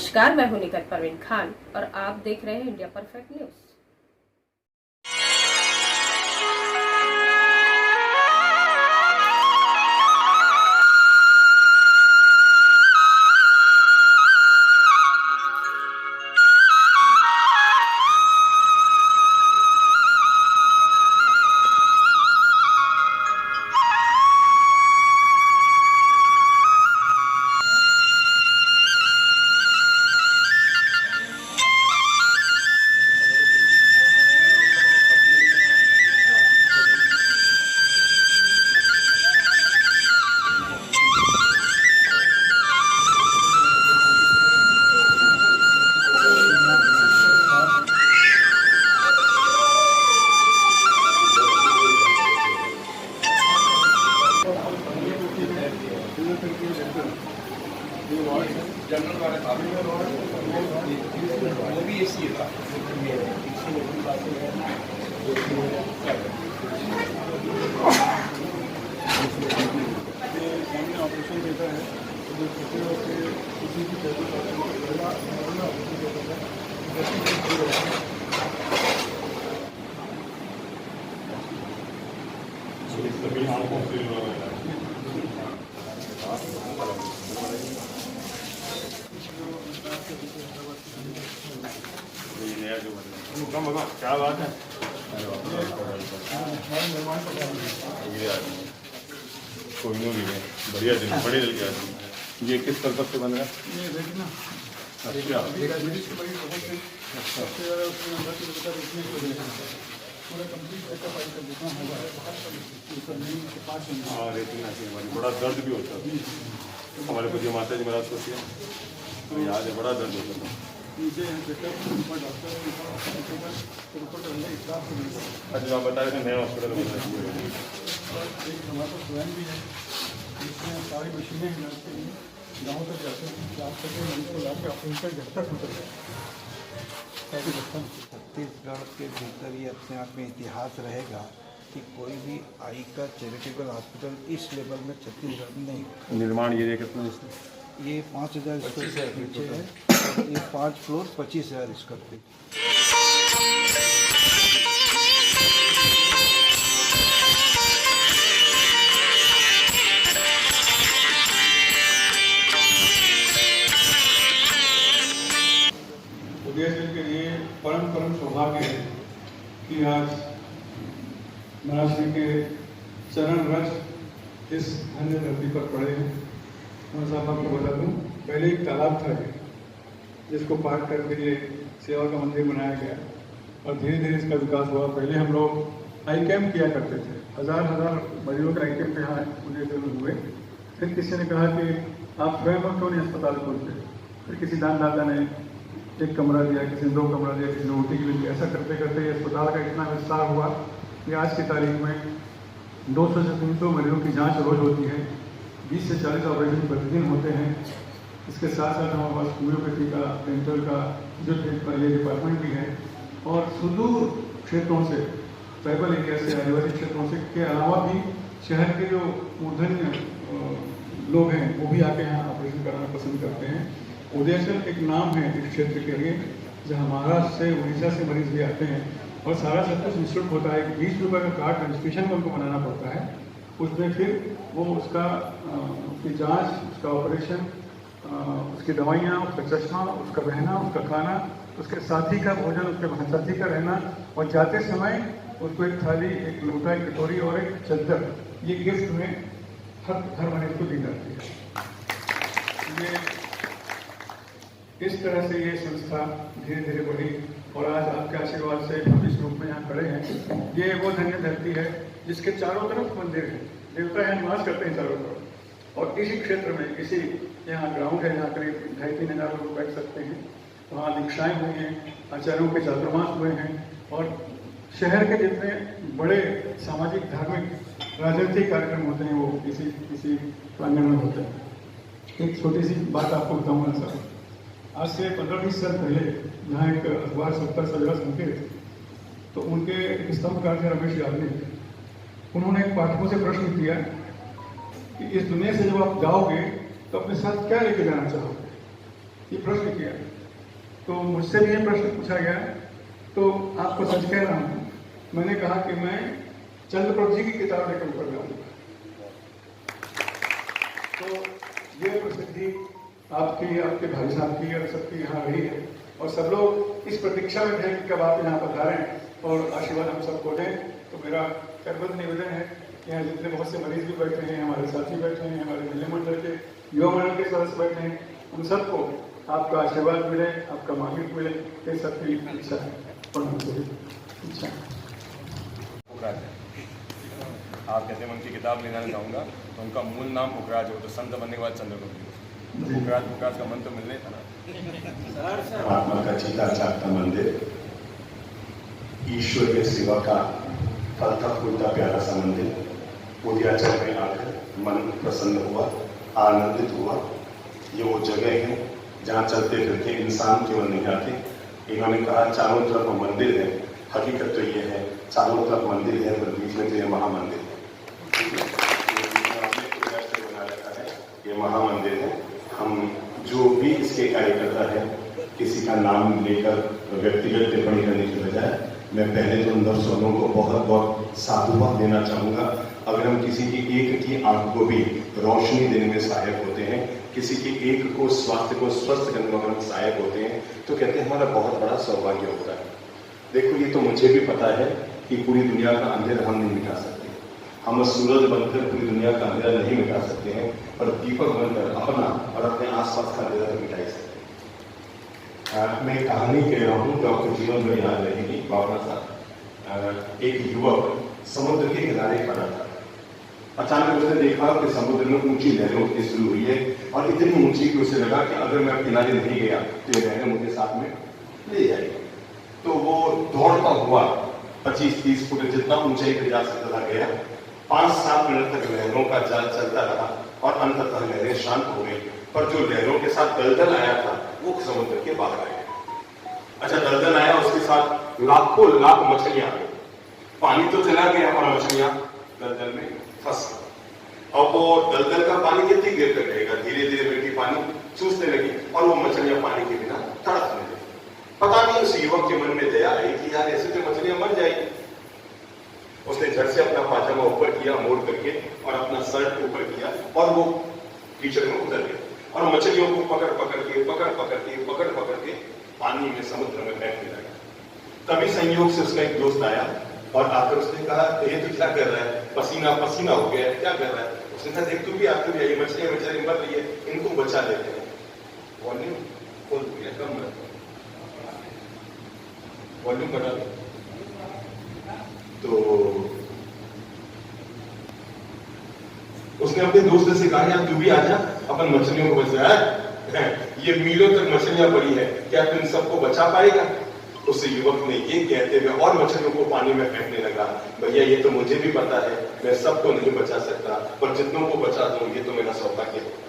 नमस्कार, मैं हूं निकट परवीन खान और आप देख रहे हैं इंडिया परफेक्ट न्यूज। जनरल वाले वो भी ऐसी था। ऑपरेशन देता है जो छोटे होते किसी भी क्या बात है। कोहिनूर ही है, बढ़िया दिल, बड़े दिल के आदमी। ये किस पर्पज से बन रहा है? ये रेटिना अच्छा पूरा कंप्लीट चेकअप आइटम जितना होगा हाँ, रेटिना से हमारी बड़ा दर्द भी होता है। हमारे पूज्य माता जी महाराज को तो याद है, बड़ा दर्द होता था। नीचे चेकअप ऊपर डॉक्टर ऊपर स्टाफ से मिलता है। अच्छा, आप बता रहे थे नया हॉस्पिटल बन रहा है। एक हमारे पास वैन भी है जिसमें सारी मशीनें हैं उसके लिए गाँव तक जाते हैं कि आप सके मरीज को ला के ऑपरेशन घर तक उतर जाए। छत्तीसगढ़ के भीतर ये अपने आप में इतिहास रहेगा कि कोई भी आई का चैरिटेबल हॉस्पिटल इस लेवल में छत्तीसगढ़ में नहीं होगा। निर्माण ये कितना? ये 5000 स्क्वायर फीट नीचे है और ये 5 फ्लोर 25,000 स्क्वायर फीट। उदयसिंह के लिए परम सौभाग्य है कि आज महाराज जी के चरण रज इस धन्य धरती पर पड़े हैं। मैं साहब आपको बता दूं, पहले एक तालाब था जिसको पार करके ये सेवा का मंदिर बनाया गया और धीरे धीरे इसका विकास हुआ। पहले हम लोग आई कैम्प किया करते थे, हजार मरीजों के आई कैम्प यहाँ उदयसिंह में हुए। फिर किसी ने कहा कि आप स्वयं क्यों नहीं अस्पताल खोलते। फिर किसी दानदाता ने एक कमरा दिया, किसी ने 2 कमरा दिया, किसी ने OT के लिए। ऐसा करते करते ये अस्पताल का इतना विस्तार हुआ कि आज की तारीख में 200 से 300 मरीजों की जांच रोज होती है। 20 से 40 ऑपरेशन प्रतिदिन होते हैं। इसके साथ साथ हमारे पास होम्योपैथी का, डेंटल का, फिजियोथेरेपी का ये डिपार्टमेंट भी है। और सुदूर क्षेत्रों से, ट्राइबल एरिया से, आदिवासी क्षेत्रों से के अलावा भी शहर के जो मूर्धन्य लोग हैं वो भी आके यहाँ ऑपरेशन कराना पसंद करते हैं। उदयसिंह एक नाम है इस क्षेत्र के लिए, जहाँ महाराष्ट्र से, उड़ीसा से मरीज भी आते हैं और सारा सब कुछ इंस्टीट्यूट होता है। 20 रुपये का कार्ड रजिस्ट्रेशन में उनको बनाना पड़ता है। उसमें फिर वो उसका उसकी जांच, उसका ऑपरेशन, उसकी दवाइयाँ, उसका चश्मा, उसका रहना, उसका खाना, उसके साथी का भोजन, उसके साथी का रहना और जाते समय उसको एक थाली, एक लोटा, एक कटोरी और एक चद्दर, ये गिफ्ट में हर मरीज को दी जाती है। ये इस तरह से ये संस्था धीरे धीरे बढ़ी और आज आपके आशीर्वाद से हम इस रूप में यहाँ खड़े हैं। ये वो धन्य धरती है जिसके चारों तरफ मंदिर है, देवता यहाँ निवास करते हैं चारों तरफ। और इसी क्षेत्र में इसी यहाँ ग्राउंड है जहाँ करीब 2,500-3 हज़ार लोग बैठ सकते हैं। वहाँ दीक्षाएँ हुई हैं, आचार्यों के चातुर्मास हुए हैं और शहर के जितने बड़े सामाजिक, धार्मिक, राजनीतिक कार्यक्रम होते हैं वो इसी प्रांगण में होते हैं। एक छोटी सी बात आपको बताऊँगा सर। आज से 15-20 साल पहले यहाँ एक अखबार 70 सवेरा संकेत, तो उनके एक स्तंभकार थे रमेश यादव। उन्होंने पाठकों से प्रश्न किया कि इस दुनिया से जब आप जाओगे तो अपने साथ क्या लेके जाना चाहोगे। ये प्रश्न किया, तो मुझसे भी ये प्रश्न पूछा गया, तो आपको सच कह रहा हूँ, मैंने कहा कि मैं चंद्रप्रभु जी की किताब लेकर ऊपर जाऊंगा। तो ये प्रसिद्धि आपकी, आपके भाई साहब की और सबकी यहाँ रही है, और सब लोग इस प्रतीक्षा में थे कि कब आप यहाँ पधारें और आशीर्वाद हम सबको दें। तो मेरा करबद्ध निवेदन है कि यहाँ जितने बहुत से मरीज भी बैठे हैं, हमारे साथी बैठे हैं, हमारे महिला मंडल के युवा मंडल के सदस्य बैठे हैं, उन सबको आपका आशीर्वाद मिले, आपका मार्मिक मिले, ये सबकी इच्छा है। इच्छा आप कहते हैं उनकी किताब लेना चाहूँगा, तो उनका मूल नाम पुखराज है, तो संत बनने के बाद चंद्रप्रभु पुखराज का मन तो मिलने था ना। परमात्मा का जीता जागता मंदिर, ईश्वर के सेवा का फलता फूलता प्यारा सा मंदिर। उदयाचल में आकर मन प्रसन्न हुआ, आनंदित हुआ। ये वो जगह है जहाँ चलते फिरते इंसान केवल नहीं आते। इन्होंने कहा चारों तरफ मंदिर है, हकीकत तो ये है चारों तरफ मंदिर है, पर बीच में तो ये महामंदिर है। बना रखा है, ये महामंदिर है। हम जो भी इसके कार्यकर्ता है, किसी का नाम लेकर व्यक्तिगत टिप्पणी करने की बजाय मैं पहले तो उन दर्शकों को बहुत बहुत साधुवाद देना चाहूँगा। अगर हम किसी की एक की आंख को भी रोशनी देने में सहायक होते हैं, किसी की एक को स्वास्थ्य को स्वस्थ करने में हम सहायक होते हैं, तो कहते हैं हमारा बहुत बड़ा सौभाग्य होता है। देखो, ये तो मुझे भी पता है कि पूरी दुनिया का अंधेरा हम नहीं मिटा सकते, हम सूरज बनकर पूरी दुनिया का अंधेरा नहीं मिटा सकते हैं, पर दीपक बनकर अपना और अपने आसपास का अंधेरा तो मिटा ही सकते हैं। मैं कहानी कह रहा हूँ, डॉक्टर जीवन में याद रहेगी। बाबा साहब, एक युवक समुद्र के किनारे खड़ा था। अचानक उसने देखा कि समुद्र में ऊंची लहरें उठनी शुरू हुई है, और इतनी ऊंची कि उसे लगा कि अगर मैं किनारे नहीं गया तो ये लहरें मुझे साथ में ले जाएगी। तो वो दौड़ता हुआ 25-30 फुट जितना ऊंचाई पर जा सकता था गया। 5-7 मिनट तक लहरों का जाल चलता रहा और अंततः लहरें शांत हो गई, पर जो लहरों के साथ दलदल आया था वो समुद्र के बाहर आ गया। अच्छा, दलदल आया, उसके साथ लाखों लाख मछलियां आ गई। पानी तो चला गया और मछलियां दलदल में फंस गई। और वो दलदल का पानी कितनी देर तक रहेगा? धीरे धीरे मिट्टी पानी चूसने लगी और वो मछलियां पानी के बिना तड़पने लगी। पता नहीं उस युवक के मन में दया आई कि यार ऐसे तो मछलियां मर जाएगी। उसने झट से अपना पाजामा ऊपर किया, मोड़ करके, और अपना शर्ट ऊपर किया, और वो कीचड़ में उतर गया और मछलियों को पकड़ पकड़ के पानी में, समुद्र में फेंकने लगा। तभी संयोग से उसका एक दोस्त आया और आकर उसने कहा, ये तो क्या कर रहा है, पसीना पसीना हो गया है, क्या कर रहा है? उसने कहा, देख तू भी आती है, ये मछलियां बेचारी मर रही है, इनको बचा लेते हैं। वॉल्यूम खोल दिया, कम वॉल्यूम बढ़ा दो। तो उसने अपने दोस्त से कहा, यार तू भी आजा, अपन मछलियों को बचा है, ये मीलों तक मछलियां पड़ी है, क्या तू इन सबको बचा पाएगा? उस युवक ने ये कहते हुए और मछलियों को पानी में फेंकने लगा, भैया ये तो मुझे भी पता है, मैं सबको नहीं बचा सकता, पर जितनों को बचा दूं ये तो मेरा सौभाग्य है।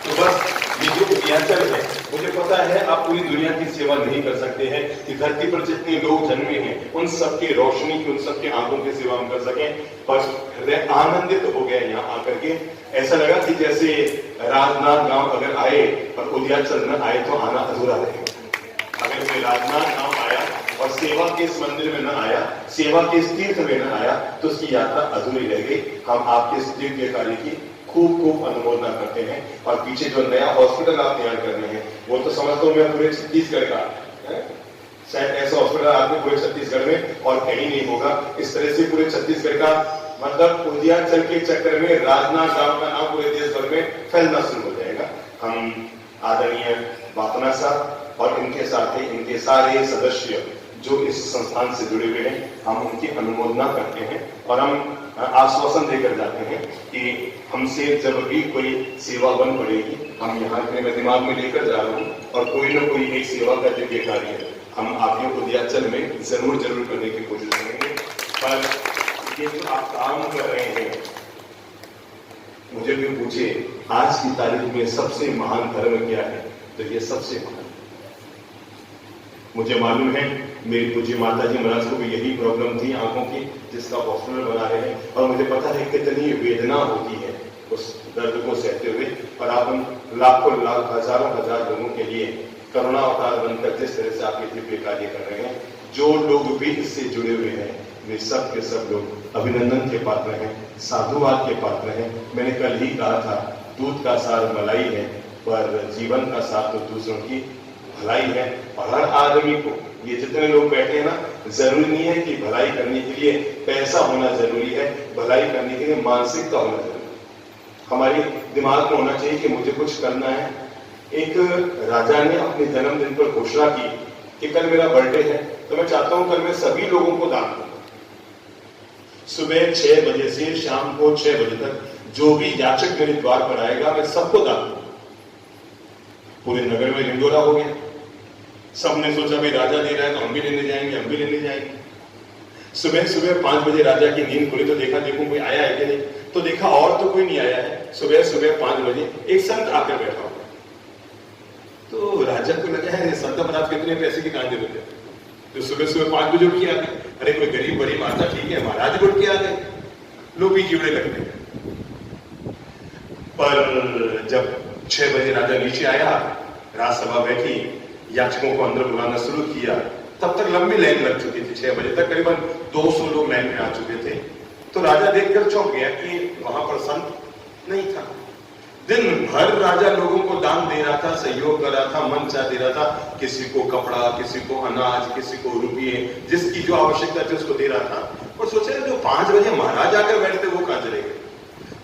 तो बस ये जो उदयाचल है, मुझे पता है आप पूरी दुनिया की सेवा नहीं कर सकते हैं कि धरती पर जितने लोग जन्मे हैं उन सबके रोशनी की, उन सबके आंखों की सेवा हम कर सकें। पर आनंदित हो गया यहाँ आकर के। ऐसा लगा कि जैसे राजनाथ गांव अगर आए और उदयाचल न आए तो आना अधूरा रहेगा। अगर कोई राजनाथ गांव आया और सेवा के इस मंदिर में न आया, सेवा के इस तीर्थ में न आया, तो उसकी यात्रा अधूरी रह गई। हम आपके इस दिव्य कार्य की खूब खूब अनुमोदना करते हैं। और पीछे जो नया हॉस्पिटल आप तैयार कर रहे हैं, वो तो समझता हूँ मैं पूरे छत्तीसगढ़ का है, शायद ऐसा हॉस्पिटल आपके पूरे छत्तीसगढ़ में और कहीं नहीं होगा। इस तरह से पूरे छत्तीसगढ़ का मतलब उदयाचल के चक्कर में राजनाथ गांव का नाम पूरे देश भर में फैलना शुरू हो जाएगा। हम आदरणीय बापना साहब और इनके साथ ही इनके सारे सदस्य जो इस संस्थान से जुड़े हुए हैं, हम उनकी अनुमोदना करते हैं और हम आश्वासन देकर जाते हैं कि हमसे जब भी कोई सेवा बन पड़ेगी, हम यहाँ के मैं दिमाग में लेकर जा रहा हूँ और कोई ना कोई एक सेवा का दिव्य कार्य है हम आपके उदयाचल में जरूर करने की कोशिश करेंगे। पर ये जो आप काम कर रहे हैं, मुझे भी पूछे आज की तारीख में सबसे महान धर्म क्या है, तो ये सबसे महान। मुझे मालूम है मेरी पूज्य माता जी महाराज को भी यही प्रॉब्लम थी आंखों की, जिसका हॉस्पिटल बना रहे हैं, और मुझे पता है कितनी वेदना होती है उस दर्द को सहते हुए, और आप उन लाखों लाख हजारों हजार लोगों के लिए करुणा अवतार बनकर जिस तरह से आप ये दिव्य कार्य कर रहे हैं, जो लोग भी इससे जुड़े हुए हैं वे सब के सब लोग अभिनंदन के पात्र हैं, साधुवाद के पात्र हैं। मैंने कल ही कहा था, दूध का सार मलाई है, पर जीवन का सार तो दूसरों की भलाई है। और हर आदमी को, ये जितने लोग बैठे हैं ना, जरूरी नहीं है कि भलाई करने के लिए पैसा होना जरूरी है, भलाई करने के लिए मानसिकता होना जरूरी है। हमारी दिमाग में होना चाहिए कि मुझे कुछ करना है। एक राजा ने अपने जन्मदिन पर घोषणा की कि कल मेरा बर्थडे है, तो मैं चाहता हूं कल मैं सभी लोगों को दान दूंगा। सुबह 6 बजे से शाम को 6 बजे तक जो भी याचक मेरे द्वार पर आएगा मैं सबको दान दूंगा। पूरे नगर में हिंडोरा हो गया। सबने सोचा भाई राजा दे रहा है तो हम भी लेने जाएंगे, हम भी लेने जाएंगे। सुबह सुबह 5 बजे राजा की नींद खुली तो देखो कोई आया है कि नहीं, तो देखा और तो कोई नहीं आया है। सुबह सुबह 5 बजे एक संत आकर बैठा हुआ, तो राजा को लगा है संत महाराज कितने पैसे की कहां जरूरत है, तो सुबह सुबह 5 बजे उठ के आ गए। अरे कोई गरीब बड़ी माता ठीक है, महाराज उठ के आ गए, लोग भी जीवड़े लग गए। पर जब 6 बजे राजा नीचे आया, राजसभा बैठी, याचकों को अंदर बुलाना शुरू किया, तब तक लंबी लाइन लग चुकी थी। 6 बजे तक करीबन 200 लोग लाइन में आ चुके थे। तो राजा देखकर चौंक गया कि वहां पर संत नहीं था। दिन भर राजा लोगों को दान दे रहा था, सहयोग कर रहा था, मंचा दे रहा था, किसी को कपड़ा, किसी को अनाज, किसी को रुपये, जिसकी जो आवश्यकता थी उसको दे रहा था। और सोचे जो 5 बजे महाराज आकर बैठते वो कहां चले गए।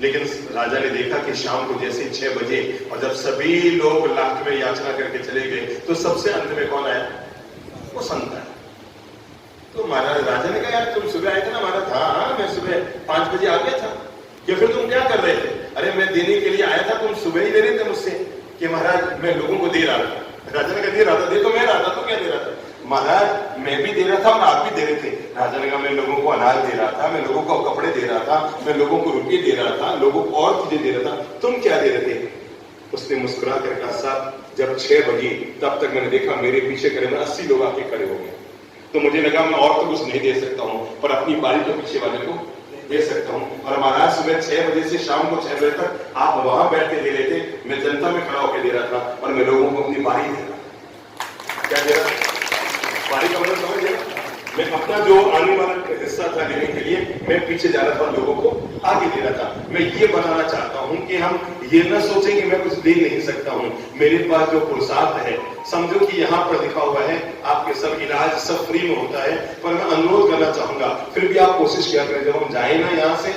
लेकिन राजा ने देखा कि शाम को जैसे 6 बजे और जब सभी लोग लास्ट में याचना करके चले गए, तो सबसे अंत में कौन आया, वो संत आया। तो महाराज राजा ने कहा यार तुम सुबह आए थे ना महाराज। हाँ मैं सुबह 5 बजे आ गया था। या फिर तुम क्या कर रहे थे। अरे मैं देने के लिए आया था, तुम सुबह ही दे रहे थे मुझसे कि महाराज मैं लोगों को दे रहा था। राजा ने कहा दे रहा था, दे तो मैं रहा था, तो क्या दे रहा था। महाराज मैं भी दे रहा था और आप भी दे रहे थे। राजा ने कहा मैं लोगों को अनाज दे रहा था, मैं लोगों को कपड़े दे रहा था, मैं लोगों को रुपये दे रहा था, लोगों को और चीजें दे रहा था, तुम क्या दे रहे थे। उसने मुस्कुरा कर कहा साहब जब 6 बजे तब तक मैंने देखा मेरे पीछे करीबन 80 लोग आके खड़े हो गए, तो मुझे लगा मैं और तो कुछ नहीं दे सकता हूँ, पर अपनी बारी तो पीछे वाले को दे सकता हूँ। और महाराज सुबह 6 बजे से शाम को 6 बजे तक आप वहां बैठ के दे रहे थे, मैं जनता में खड़ा होकर दे रहा था और मैं लोगों को अपनी बारी दे रहा था। क्या दे रहा था, बारी का मतलब समझ गया। मैं अपना जो आने वाला हिस्सा था लेने के लिए मैं पीछे जा रहा था, लोगों को आगे दे रहा था। मैं ये बनाना चाहता हूं कि हम ये ना सोचें कि मैं कुछ दे नहीं सकता हूं, मेरे पास जो पुरुषार्थ है, समझो कि यहाँ पर लिखा हुआ है आपके सब इलाज सब फ्री में होता है, पर मैं अनुरोध करना चाहूंगा फिर भी आप कोशिश किया करें जब हम जाए ना यहाँ से,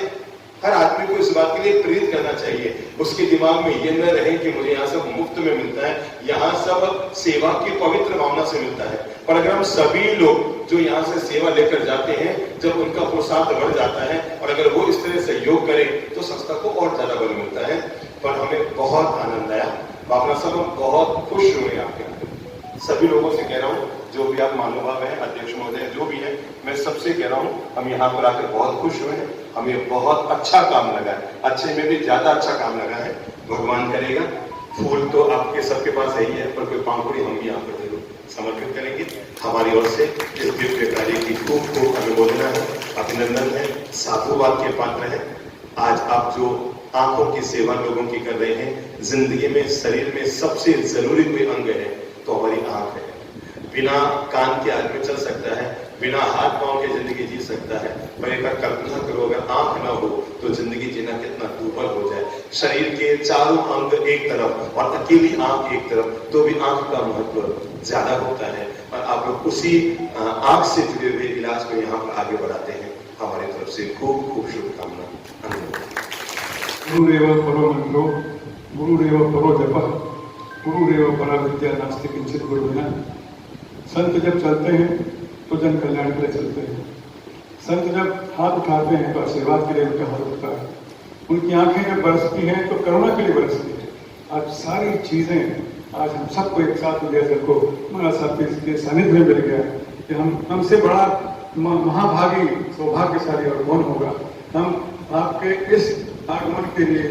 हर आदमी को इस बात के लिए प्रेरित करना चाहिए। उसके दिमाग में ये न रहे कि मुझे यहाँ सब मुफ्त में मिलता है, यहाँ सब सेवा की पवित्र भावना से मिलता है। पर अगर हम सभी लोग जो यहाँ से सेवा लेकर जाते हैं, जब उनका पुरुषार्थ बढ़ जाता है और अगर वो इस तरह सहयोग करें तो संस्था को और ज्यादा बल मिलता है। पर हमें बहुत आनंद आया, भावना सब हम बहुत खुश हुए आपके अंदर। सभी लोगों से कह रहा हूँ जो भी आप महानुभाव हैं, अध्यक्ष महोदय जो भी है, मैं सबसे कह रहा हूँ हम यहाँ पर आकर बहुत खुश हुए हैं, हमें बहुत अच्छा काम लगा है, अच्छे में भी ज्यादा अच्छा काम लगा है। भगवान करेगा फूल तो आपके सबके पास है ही है, पर कोई पांखुड़ी हम भी यहाँ पर जरूर समर्पित करेंगे। हमारी ओर से इस दिव्य कार्य की खूब खूब अनुमोदना है, अभिनंदन है, साधुवाद के पात्र है। आज आप जो आंखों की सेवा लोगों की कर रहे हैं, जिंदगी में शरीर में सबसे जरूरी कोई अंग है तो हमारी आंख है। बिना कान के आदमी चल सकता है, बिना हाथ पांव के जिंदगी जी सकता है, पर एक बार कल्पना करो अगर आंख ना हो तो जिंदगी जीना कितना दुर्बल हो जाए। शरीर के चारों अंग एक तरफ और अकेली आंख एक तरफ, तो भी आंख का महत्व ज्यादा होता है। और आप लोग उसी आंख से जुड़े हुए इलाज को यहाँ पर आगे बढ़ाते हैं। हमारी तरफ से खूब खूब शुभकामना। गुरुदेव परो मंत्रो, गुरुदेव परो जपः, गुरुदेव परा विद्या नास्ति किंचित गुरुविना। संत जब चलते हैं तो जन कल्याण के लिए चलते हैं। संत जब हाथ उठाते हैं तो आशीर्वाद के लिए उनका हाथ उठता है। उनकी आंखें जब बरसती हैं तो करुणा के लिए बरसती है। आज सारी चीजें आज हम सबको एक साथ मिले, सबको महाराज साहब के सानिध्य में मिल गया कि हमसे बड़ा महाभागी सौभाग्यशाली और कौन होगा। हम आपके इस आगमन के लिए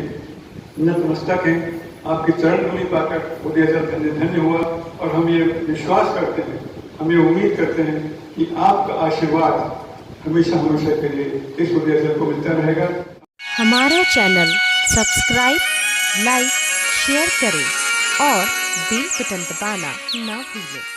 नतमस्तक हैं, आपके चरण धूलि पाकर उदयजल धन्य धन्य हुआ। और हम ये विश्वास करते हैं, हम ये उम्मीद करते हैं कि आपका आशीर्वाद हमेशा हमेशा के लिए इस उदयजल को मिलता रहेगा। हमारा चैनल सब्सक्राइब, लाइक, शेयर करें और बेल बटन दबाना ना भूलें।